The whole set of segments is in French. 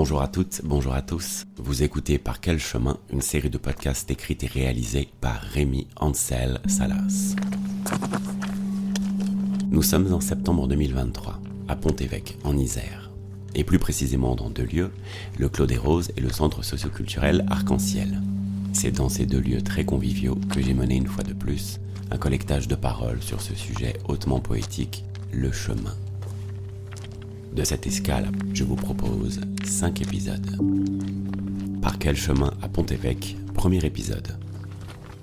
Bonjour à toutes, bonjour à tous. Vous écoutez Par quel chemin, une série de podcasts écrits et réalisés par Rémi Ansel Salas. Nous sommes en septembre 2023, à Pont-Évêque, en Isère. Et plus précisément dans deux lieux, le Clos des Roses et le centre socioculturel Arc-en-Ciel. C'est dans ces deux lieux très conviviaux que j'ai mené une fois de plus un collectage de paroles sur ce sujet hautement poétique, le chemin. De cette escale, je vous propose 5 épisodes. Par quel chemin à Pont-Évêque, premier épisode.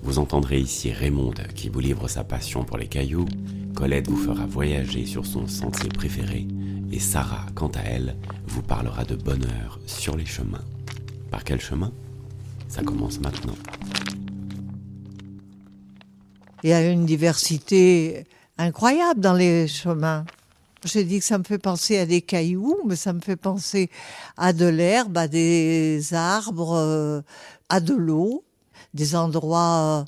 Vous entendrez ici Raymonde qui vous livre sa passion pour les cailloux, Colette vous fera voyager sur son sentier préféré, et Sarah, quant à elle, vous parlera de bonheur sur les chemins. Par quel chemin ? Ça commence maintenant. Il y a une diversité incroyable dans les chemins. J'ai dit que ça me fait penser à des cailloux, mais ça me fait penser à de l'herbe, à des arbres, à de l'eau, des endroits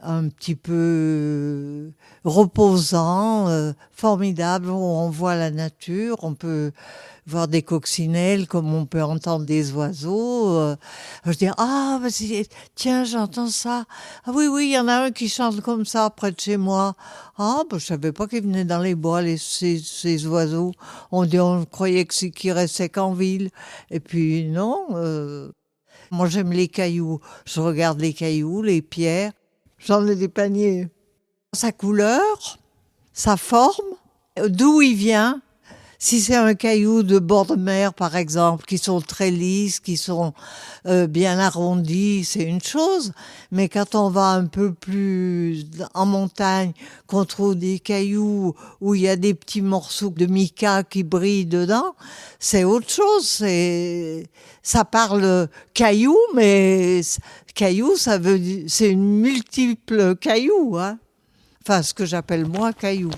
un petit peu reposants, formidables, où on voit la nature, on peut voir des coccinelles comme on peut entendre des oiseaux. Je dis, tiens, j'entends ça. Ah oui, il y en a un qui chante comme ça près de chez moi. Je savais pas qu'ils venaient dans les bois, ces oiseaux. On croyait qu'ils restaient qu'en ville. Et puis non, moi j'aime les cailloux. Je regarde les cailloux, les pierres. J'en ai des paniers. Sa couleur, sa forme, d'où il vient. Si c'est un caillou de bord de mer, par exemple, qui sont très lisses, qui sont bien arrondis, c'est une chose. Mais quand on va un peu plus en montagne, qu'on trouve des cailloux où il y a des petits morceaux de mica qui brillent dedans, c'est autre chose. Ça parle caillou, mais caillou, c'est une multiple caillou, hein. Enfin, ce que j'appelle moi caillou.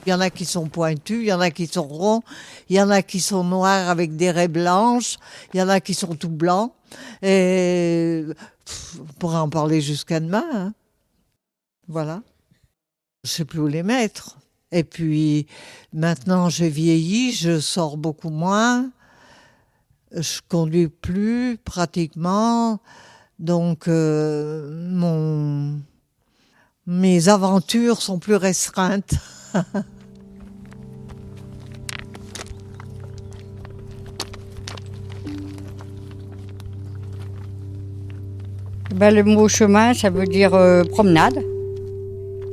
Il y en a qui sont pointus, il y en a qui sont ronds, il y en a qui sont noirs avec des raies blanches, il y en a qui sont tout blancs. Et on pourrait en parler jusqu'à demain, hein. Voilà. Je ne sais plus où les mettre. Et puis, maintenant, j'ai vieilli, je sors beaucoup moins, je conduis plus pratiquement. Donc, mes aventures sont plus restreintes. Le mot chemin, ça veut dire promenade.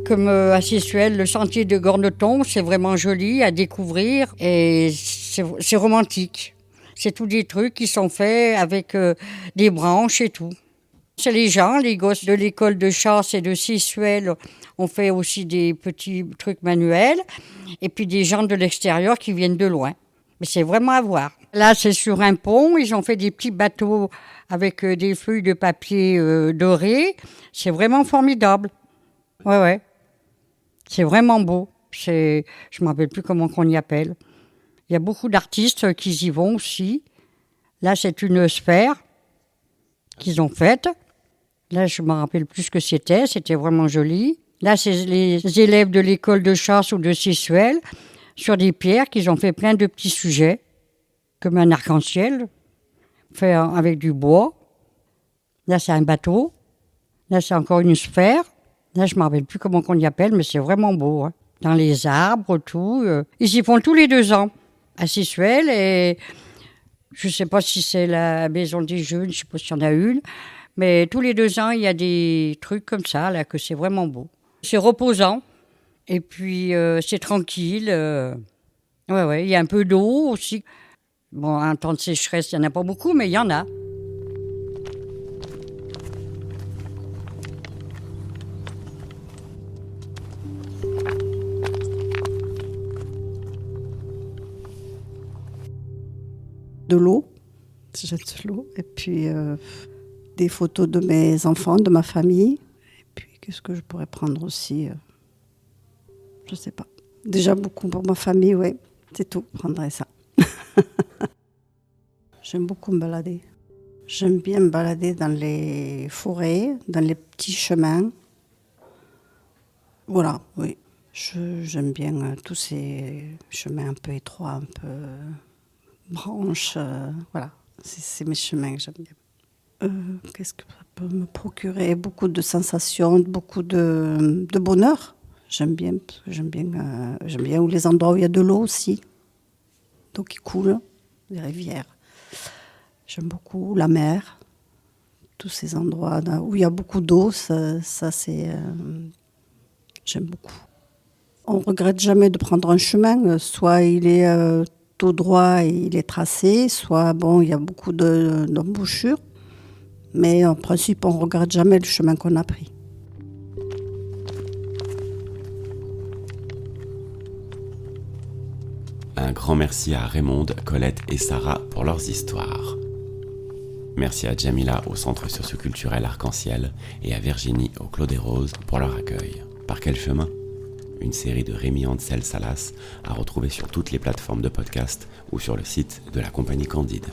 Comme à Sissuel, le sentier de Gorneton, c'est vraiment joli à découvrir et c'est romantique. C'est tous des trucs qui sont faits avec des branches et tout. C'est les gosses de l'école de chasse et de Sissuel ont fait aussi des petits trucs manuels et puis des gens de l'extérieur qui viennent de loin. Mais c'est vraiment à voir. Là, c'est sur un pont, ils ont fait des petits bateaux avec des feuilles de papier dorées. C'est vraiment formidable. Ouais. C'est vraiment beau. Je ne me rappelle plus comment on y appelle. Il y a beaucoup d'artistes qui y vont aussi. Là, c'est une sphère qu'ils ont faite. Là, je ne me rappelle plus ce que c'était. C'était vraiment joli. Là, c'est les élèves de l'école de chasse ou de Sissuel sur des pierres qu'ils ont fait plein de petits sujets, comme un arc-en-ciel, fait avec du bois. Là, c'est un bateau. Là, c'est encore une sphère. Là, je ne me rappelle plus comment on y appelle, mais c'est vraiment beau, hein. Dans les arbres, tout. Ils y font tous les 2 ans, à Sissuel. Et je ne sais pas si c'est la maison des jeunes, je ne sais pas s'il y en a une. Mais tous les 2 ans, il y a des trucs comme ça, là, que c'est vraiment beau. C'est reposant. Et puis, c'est tranquille. Ouais, il y a un peu d'eau aussi. Bon, un temps de sécheresse, il n'y en a pas beaucoup, mais il y en a. De l'eau, je jette de l'eau, et puis des photos de mes enfants, de ma famille. Et puis, qu'est-ce que je pourrais prendre aussi je sais pas. Déjà beaucoup pour ma famille, oui. C'est tout, je prendrais ça. J'aime beaucoup me balader. J'aime bien me balader dans les forêts, dans les petits chemins. Voilà, oui. J'aime bien tous ces chemins un peu étroits, un peu branches. Voilà, c'est mes chemins que j'aime bien. Qu'est-ce que ça peut me procurer? Beaucoup de sensations, beaucoup de bonheur. J'aime bien, parce que j'aime bien où les endroits où il y a de l'eau aussi. L'eau qui coule, les rivières. J'aime beaucoup la mer. Tous ces endroits où il y a beaucoup d'eau, ça c'est... j'aime beaucoup. On ne regrette jamais de prendre un chemin. Soit il est tout droit et il est tracé, soit il y a beaucoup d'embouchures. Mais en principe, on ne regrette jamais le chemin qu'on a pris. Un grand merci à Raymonde, Colette et Sarah pour leurs histoires. Merci à Jamila au Centre socioculturel Arc-en-Ciel et à Virginie au Clos des Roses pour leur accueil. Par quel chemin? Une série de Rémi Ansel Salas à retrouver sur toutes les plateformes de podcast ou sur le site de la Compagnie Candide.